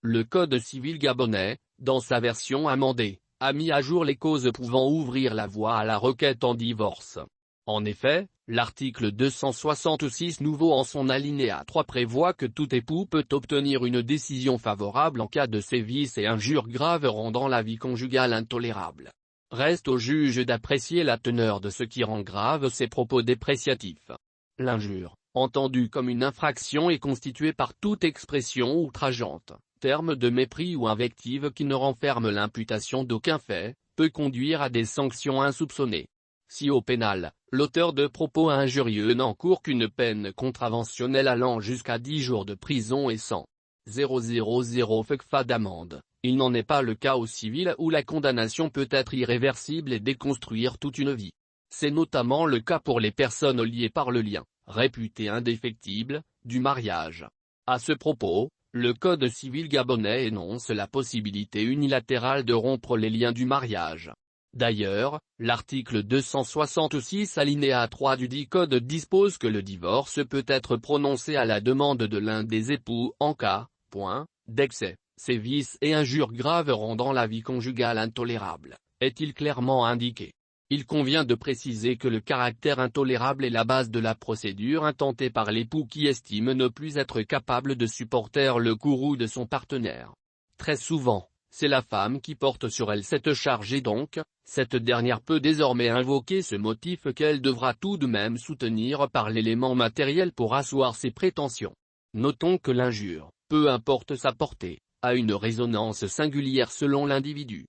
Le Code civil gabonais, dans sa version amendée, a mis à jour les causes pouvant ouvrir la voie à la requête en divorce. En effet, l'article 266 nouveau en son alinéa 3 prévoit que tout époux peut obtenir une décision favorable en cas de sévices et injures graves rendant la vie conjugale intolérable. Reste au juge d'apprécier la teneur de ce qui rend grave ces propos dépréciatifs. L'injure, entendue comme une infraction, est constituée par toute expression outrageante, terme de mépris ou invective qui ne renferme l'imputation d'aucun fait, peut conduire à des sanctions insoupçonnées. Si au pénal, l'auteur de propos injurieux n'encourt qu'une peine contraventionnelle allant jusqu'à 10 jours de prison et 100 000 FCFA d'amende, il n'en est pas le cas au civil où la condamnation peut être irréversible et déconstruire toute une vie. C'est notamment le cas pour les personnes liées par le lien, réputé indéfectible, du mariage. À ce propos, le Code civil gabonais énonce la possibilité unilatérale de rompre les liens du mariage. D'ailleurs, l'article 266 alinéa 3 du dit Code dispose que le divorce peut être prononcé à la demande de l'un des époux en cas, d'excès, sévices et injures graves rendant la vie conjugale intolérable, est-il clairement indiqué. Il convient de préciser que le caractère intolérable est la base de la procédure intentée par l'époux qui estime ne plus être capable de supporter le courroux de son partenaire. Très souvent, c'est la femme qui porte sur elle cette charge et donc, cette dernière peut désormais invoquer ce motif qu'elle devra tout de même soutenir par l'élément matériel pour asseoir ses prétentions. Notons que l'injure, peu importe sa portée, a une résonance singulière selon l'individu.